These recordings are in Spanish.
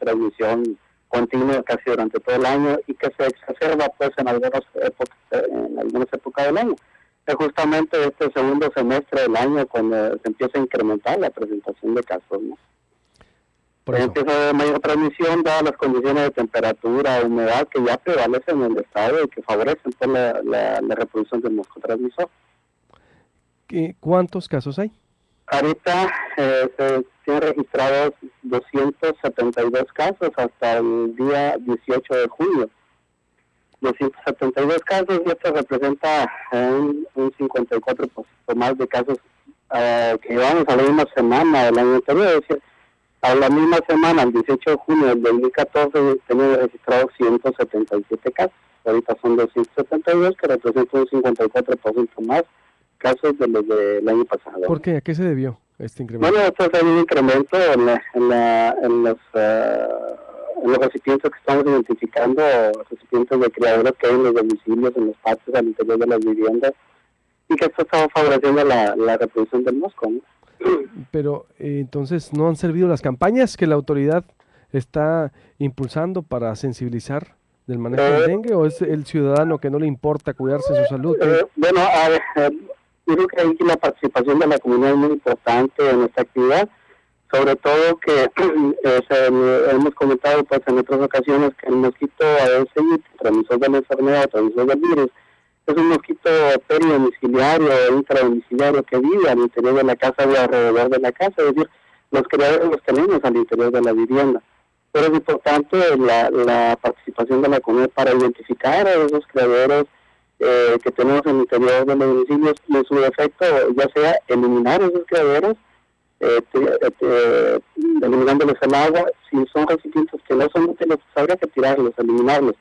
transmisión continua casi durante todo el año y que se exacerba pues en algunas épocas del año. Es justamente este segundo semestre del año cuando se empieza a incrementar la presentación de casos, ¿no? Empieza a haber mayor transmisión dadas las condiciones de temperatura, humedad que ya prevalecen en el estado y que favorecen pues, la reproducción del mosco transmisor. ¿Cuántos casos hay? Ahorita se tienen registrados 272 casos hasta el día 18 de junio. 272 casos y esto representa un 54% más de casos que llevamos a la misma semana del año anterior. Es decir, a la misma semana, el 18 de junio del 2014, tenemos registrados 177 casos. Ahorita son 272, que representan un 54% más casos de los del año pasado. ¿Por qué? ¿A qué se debió este incremento? Bueno, esto es un incremento en los recipientes que estamos identificando, recipientes de criaderos que hay en los domicilios, en los patios, al interior de las viviendas, y que esto está favoreciendo la reproducción del mosco, ¿no? Pero entonces, ¿no han servido las campañas que la autoridad está impulsando para sensibilizar del manejo del dengue, o es el ciudadano que no le importa cuidarse de su salud? Bueno, a ver, yo creo que ahí la participación de la comunidad es muy importante en esta actividad, sobre todo que hemos comentado pues en otras ocasiones que el mosquito Aedes aegypti, transmisor de la enfermedad, transmisor del virus, es un mosquito peridomiciliario o intradomiciliario que vive al interior de la casa y alrededor de la casa, es decir, los criaderos los tenemos al interior de la vivienda. Pero es importante la participación de la comunidad para identificar a esos criaderos que tenemos en el interior de los domicilios y en su defecto, ya sea eliminar esos criaderos, eliminándoles el agua. Si son recipientes que no son útiles, pues habría que tirarlos, eliminarlos,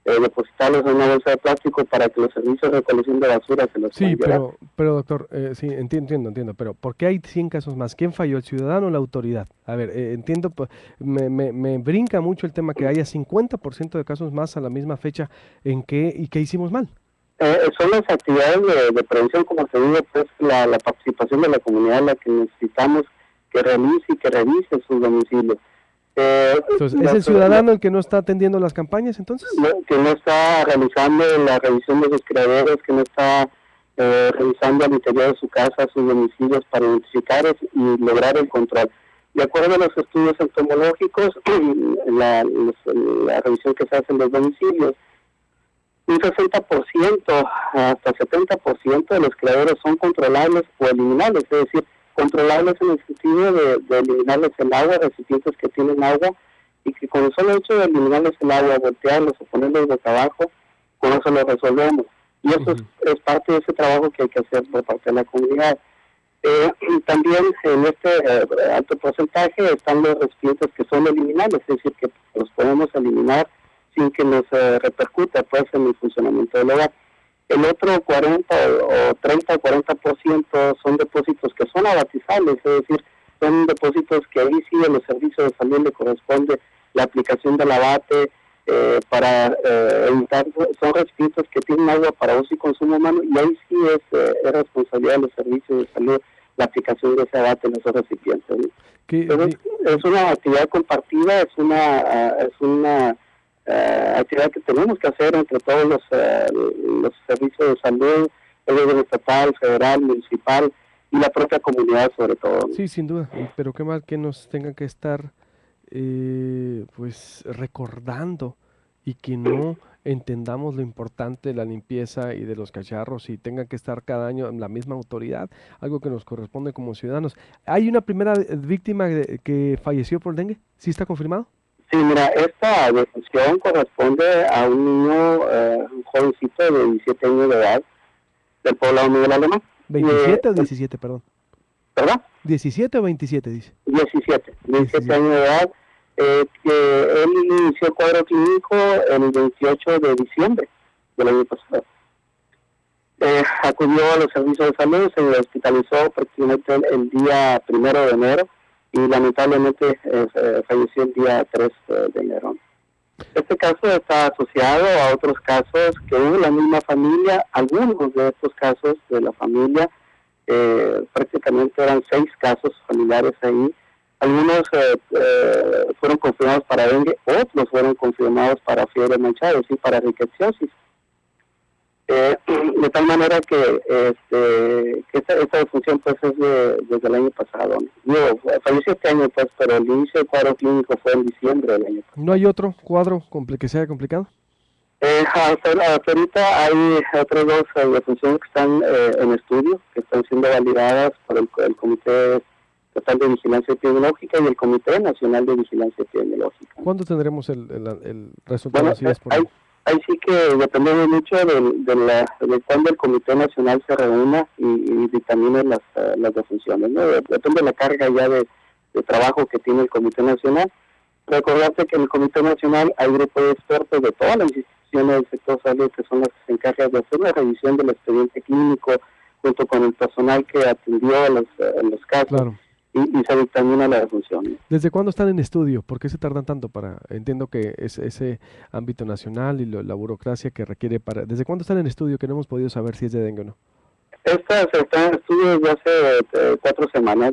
depositarlos en una bolsa de plástico para que los servicios de recolección de basura se los Sí, pero doctor, sí, entiendo, pero ¿por qué hay 100 casos más? ¿Quién falló, el ciudadano o la autoridad? A ver, entiendo, me brinca mucho el tema que haya 50% de casos más a la misma fecha. ¿En qué y qué hicimos mal? Son las actividades de prevención, como se dice, pues la participación de la comunidad la que necesitamos que realice y que revise sus domicilios. Entonces, ¿es el ciudadano el que no está atendiendo las campañas entonces? Que no está realizando la revisión de sus criaderos, que no está revisando al interior de su casa sus domicilios para identificar y lograr el control. De acuerdo a los estudios entomológicos, la revisión que se hace en los domicilios, un 60% hasta 70% de los criaderos son controlables o eliminables, es decir, controlables en el sentido de eliminarles el agua, recipientes que tienen agua, y que con el solo hecho de eliminarles el agua, voltearlos o ponerlos boca abajo, con eso lo resolvemos. Y eso es parte de ese trabajo que hay que hacer por parte de la comunidad. También en este alto porcentaje están los recipientes que son eliminables, es decir, que los podemos eliminar sin que nos repercuta pues en el funcionamiento del hogar. El otro 40 o 30 o 40% son depósitos que son abatizables, es decir, son depósitos que ahí sí a los servicios de salud le corresponde la aplicación del abate para evitar, son recipientes que tienen agua para uso y consumo humano, y ahí sí es responsabilidad de los servicios de salud la aplicación de ese abate en esos recipientes, ¿no? Entonces, es una actividad compartida, es una actividad que tenemos que hacer entre todos los servicios de salud, el gobierno estatal, federal, municipal y la propia comunidad sobre todo. Sí, sin duda, pero qué mal que nos tengan que estar pues recordando y que no entendamos lo importante de la limpieza y de los cacharros y tengan que estar cada año en la misma autoridad, algo que nos corresponde como ciudadanos. ¿Hay una primera víctima que falleció por dengue? ¿Sí está confirmado? Sí, mira, esta defunción corresponde a un niño, un jovencito de 17 años de edad, del poblado Miguel Alemán. ¿27 o 17, perdón? ¿Perdón? ¿17 o 27, dice? 17 años de edad, que él inició el cuadro clínico el 28 de diciembre del año pasado. Acudió a los servicios de salud, se hospitalizó prácticamente el día 1 de enero y lamentablemente falleció el día 3 de enero. Este caso está asociado a otros casos que hubo en la misma familia. Algunos de estos casos de la familia, prácticamente eran 6 casos familiares ahí, Algunos fueron confirmados para dengue, otros fueron confirmados para fiebre manchada, es decir, para rickettsiosis. De tal manera que esta defunción pues es desde el año pasado. Yo falleció este año pues, pero el inicio del cuadro clínico fue en diciembre del año pasado. ¿No hay otro cuadro que sea complicado? Hasta ahorita hay otras dos defunciones que están en estudio, que están siendo validadas por el Comité Total de Vigilancia Epidemiológica y el Comité Nacional de Vigilancia Epidemiológica. ¿Cuándo tendremos el resultado? Bueno, ahí sí que dependemos mucho de cuándo el Comité Nacional se reúna y dictamine las defunciones, ¿no? Depende de la carga ya de trabajo que tiene el Comité Nacional. Recordarte que en el Comité Nacional hay grupos de expertos de todas las instituciones del sector salud que son las que se encargan de hacer la revisión del expediente clínico junto con el personal que atendió en los casos. Claro. Y se dictamina la defunción. ¿Desde cuándo están en estudio? ¿Por qué se tardan tanto entiendo que es ese ámbito nacional y la burocracia que requiere ¿desde cuándo están en estudio que no hemos podido saber si es de dengue o no? Estas están en estudio desde hace 4 semanas.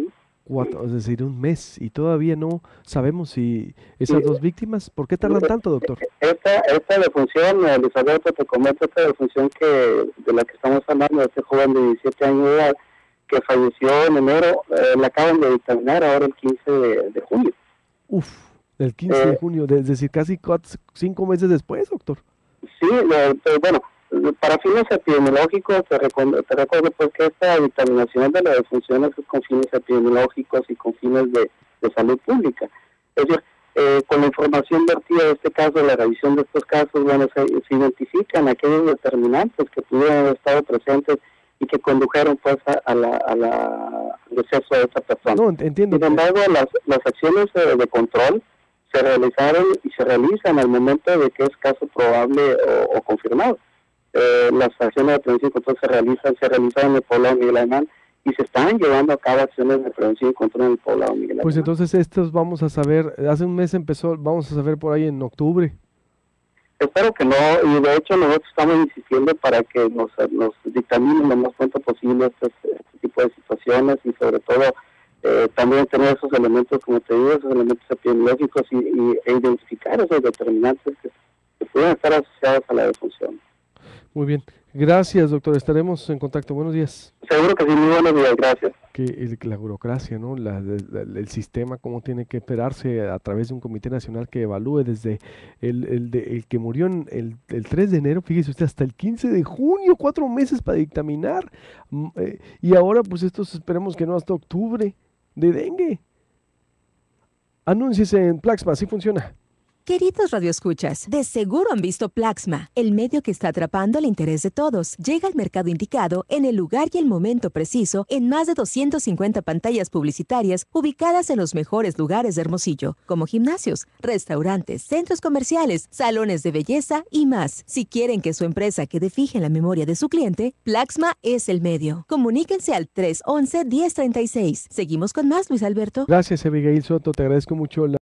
Es decir, un mes, y todavía no sabemos si esas dos víctimas, ¿por qué tardan tanto, doctor? Esta defunción, Luis Alberto, te comento esta defunción de la que estamos hablando, de este joven de 17 años de edad, que falleció en enero, la acaban de dictaminar ahora el 15 de junio. Uf, el 15 de junio, es decir, casi 5 meses después, doctor. Sí, bueno, para fines epidemiológicos, te recuerdo pues que esta dictaminación de las defunciones es con fines epidemiológicos y con fines de salud pública. Es decir, con la información vertida de este caso, la revisión de estos casos, bueno, se identifican aquellos determinantes que pudieron haber estado presentes y que condujeron pues al deceso de esta persona. No, entiendo. Sin embargo, las acciones de control se realizaron y se realizan al momento de que es caso probable o confirmado. Las acciones de prevención y control se realizan en el poblado Miguel Alemán y se están llevando a cabo acciones de prevención y control en el poblado Miguel Alemán. Pues entonces estos vamos a saber, hace un mes vamos a saber por ahí en octubre. Espero que no, y de hecho nosotros estamos insistiendo para que nos dictaminen lo más pronto posible este tipo de situaciones y sobre todo también tener esos elementos, como te digo, esos elementos epidemiológicos e identificar esos determinantes que pueden estar asociados a la defunción. Muy bien, gracias doctor, estaremos en contacto, buenos días. Seguro que sí, muy buenos días, gracias. Que la burocracia, ¿no? El sistema, cómo tiene que esperarse a través de un comité nacional que evalúe desde el que murió el 3 de enero, fíjese usted, hasta el 15 de junio, 4 meses para dictaminar, y ahora pues estos esperemos que no hasta octubre, de dengue. Anúnciese en Plaxma, así funciona. Queridos radioescuchas, de seguro han visto Plaxma, el medio que está atrapando el interés de todos. Llega al mercado indicado, en el lugar y el momento preciso, en más de 250 pantallas publicitarias ubicadas en los mejores lugares de Hermosillo, como gimnasios, restaurantes, centros comerciales, salones de belleza y más. Si quieren que su empresa quede fija en la memoria de su cliente, Plaxma es el medio. Comuníquense al 311-1036. Seguimos con más, Luis Alberto. Gracias, Abigail Soto, te agradezco mucho